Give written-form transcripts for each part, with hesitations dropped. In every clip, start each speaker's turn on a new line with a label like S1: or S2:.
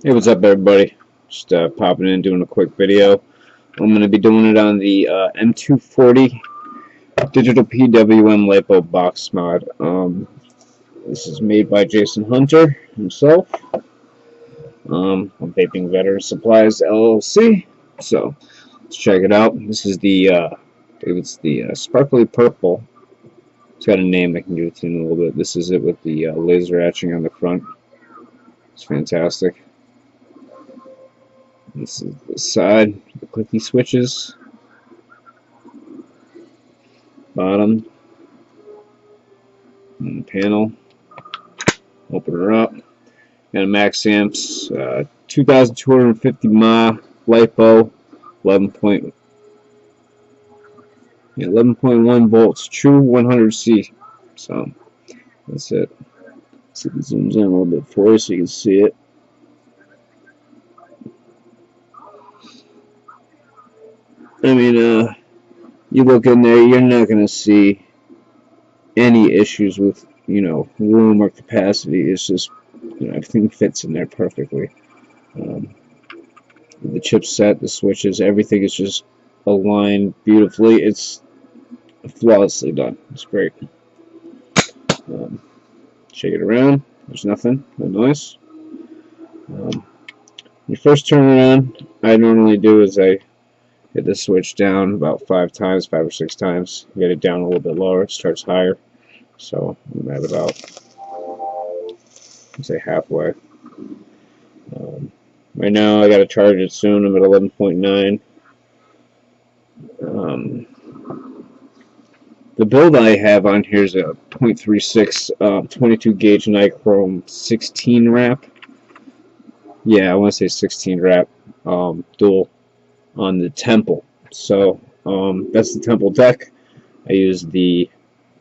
S1: Hey, what's up, everybody? Just popping in, doing a quick video. I'm going to be doing it on the M240 digital PWM Lipo box mod. This is made by Jason Hunter himself. Vaping Veteran Supplies LLC. So let's check it out. This is the I believe it's the sparkly purple. It's got a name. I can give it to you in a little bit. This is it with the laser etching on the front. It's fantastic. This is the side, the clicky switches, bottom, and the panel. Open her up. Got a max amps, 2,250 mAh LiPo, 11.1 volts, true 100C. So that's it. Let's see if it zooms in a little bit for you so you can see it. I mean, you look in there, you're not going to see any issues with, room or capacity. It's just, everything fits in there perfectly. The chipset, the switches, everything is just aligned beautifully. It's flawlessly done. It's great. Shake it around. There's nothing. No noise. When you first turn it on, I normally do is I hit the switch down about 5 or 6 times. Get it down a little bit lower. It starts higher. So I'm at about, say, halfway. Right now I got to charge it soon. I'm at 11.9. The build I have on here is a .36 22 gauge Nichrome 16 wrap. Yeah, I want to say 16 wrap dual on the temple. So that's the temple deck. I use the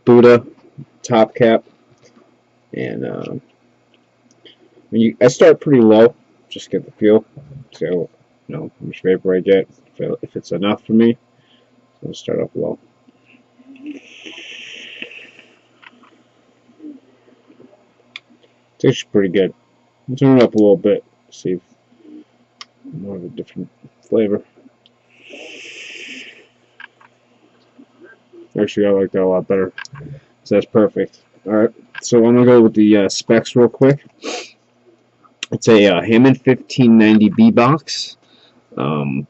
S1: Buddha top cap, and I start pretty low, just get the feel. So how much vapor I get, if it's enough for me. So I'll start off low. Tastes pretty good. I'll turn it up a little bit, see if more of a different flavor. Actually, I like that a lot better. So that's perfect. Alright, so I'm going to go with the specs real quick. It's a Hammond 1590B box,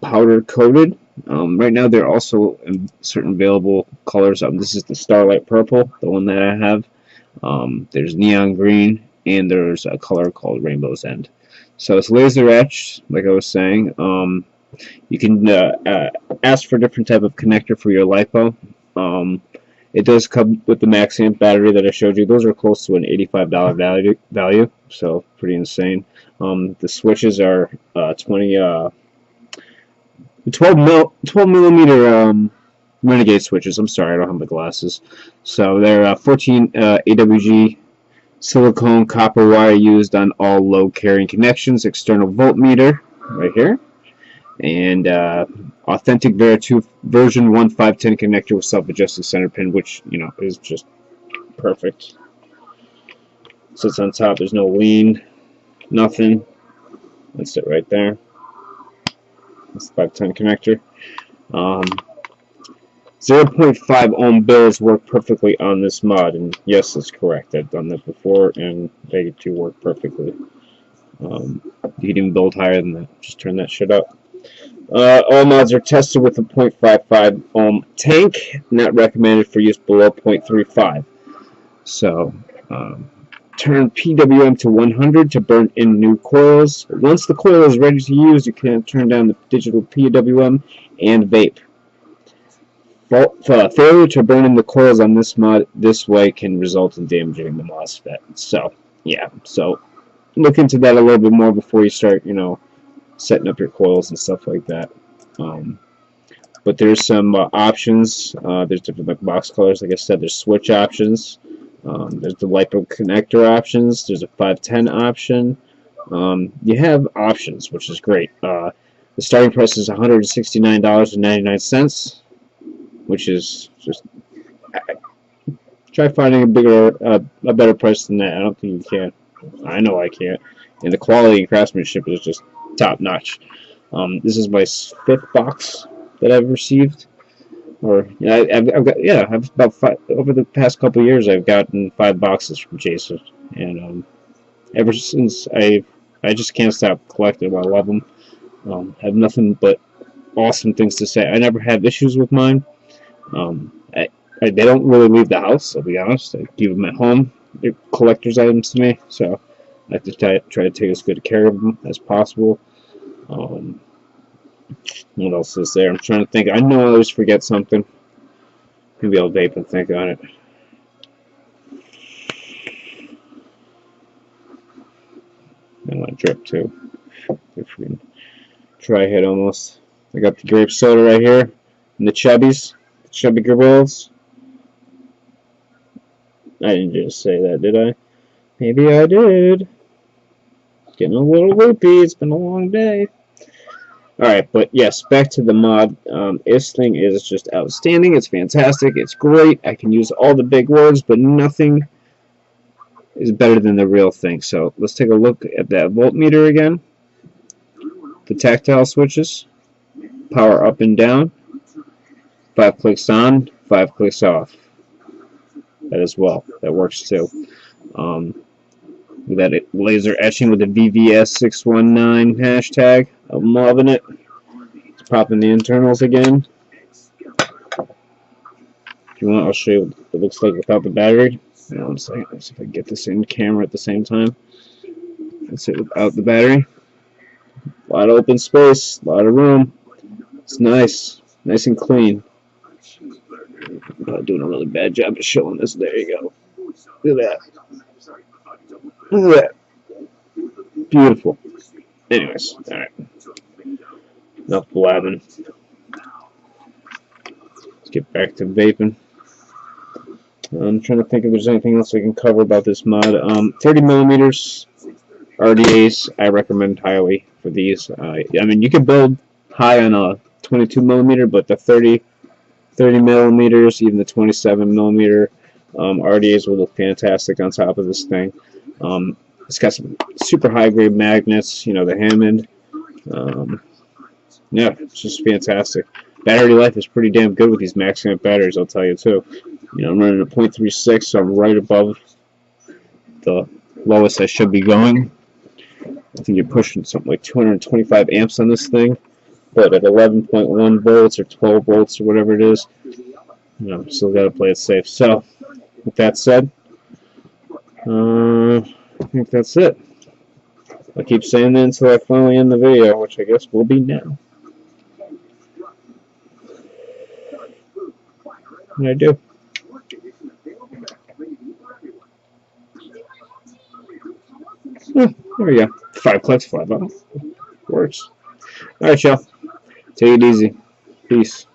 S1: powder coated. Right now they're also in certain available colors. This is the Starlight Purple, the one that I have. There's Neon Green, and there's a color called Rainbow's End. So it's laser etched, like I was saying. You can ask for a different type of connector for your LiPo. It does come with the max amp battery that I showed you. Those are close to an $85 value, so pretty insane. The switches are 12 millimeter Renegade switches. I'm sorry, I don't have my glasses. So they're 14 AWG silicone copper wire used on all load carrying connections. External voltmeter right here, and authentic Veritube version 1510 connector with self-adjusting center pin, which is just perfect. Sits on top. There's no lean, nothing. That's it right there. That's the 510 connector. 0.5 ohm bills work perfectly on this mod, and yes, that's correct. I've done that before, and they do work perfectly. You can even build higher than that. Just turn that shit up. All mods are tested with a 0.55 ohm tank, not recommended for use below 0.35. So, turn PWM to 100 to burn in new coils. Once the coil is ready to use, you can turn down the digital PWM and vape. Failure to burn in the coils on this mod this way can result in damaging the MOSFET. So, yeah. So, look into that a little bit more before you start, setting up your coils and stuff like that. But there's some options. There's different box colors. Like I said, there's switch options. There's the LiPo connector options. There's a 510 option. You have options, which is great. The starting price is $169.99, which is just try finding a better price than that. I don't think you can. I know I can't. and the quality and craftsmanship is just top notch. This is my 5th box that I've received, or I've about 5 over the past couple years. I've gotten 5 boxes from Jason, and ever since I just can't stop collecting them. I love them. Have nothing but awesome things to say. I never have issues with mine. They don't really leave the house, I'll be honest. I keep them at home. They're collector's items to me, so I have to try to take as good care of them as possible. What else is there? I'm trying to think. I know I always forget something. Maybe I'll vape and think on it. I want to drip too. Freaking dry hit almost. I got the grape soda right here, and the chubbies, the chubby gorillas. I didn't just say that, did I? Maybe I did. Getting a little loopy. It's been a long day. Alright, but yes, back to the mod. This thing is just outstanding. It's fantastic. It's great. I can use all the big words, but nothing is better than the real thing. So let's take a look at that voltmeter again. The tactile switches. Power up and down. 5 clicks on, 5 clicks off. That as well. That works too. That laser etching with the VVS619 hashtag. I'm loving it. Let's pop in the internals again. If you want, I'll show you what it looks like without the battery. Hang on a second. Let's see if I can get this in camera at the same time. That's it without the battery. A lot of open space, a lot of room. It's nice. Nice and clean. I'm doing a really bad job of showing this. There you go. Look at that. Look at that. Beautiful. Anyways, alright. Enough blabbing. Let's get back to vaping. I'm trying to think if there's anything else I can cover about this mod. 30 millimeters RDAs, I recommend highly for these. I mean, you can build high on a 22 millimeter, but the 30 millimeters, even the 27 millimeter RDAs will look fantastic on top of this thing. It's got some super high grade magnets, you know, the Hammond. Yeah, it's just fantastic. Battery life is pretty damn good with these max-amp batteries, I'll tell you too. You know, I'm running a 0.36, so I'm right above the lowest I should be going. I think you're pushing something like 225 amps on this thing, but at 11.1 volts or 12 volts or whatever it is, you know, still got to play it safe. So, with that said, I think that's it. I'll keep saying that until I finally end the video, which I guess will be now. And I do. There we go. 5 clicks, 5 off. Works. Alright, y'all. Take it easy. Peace.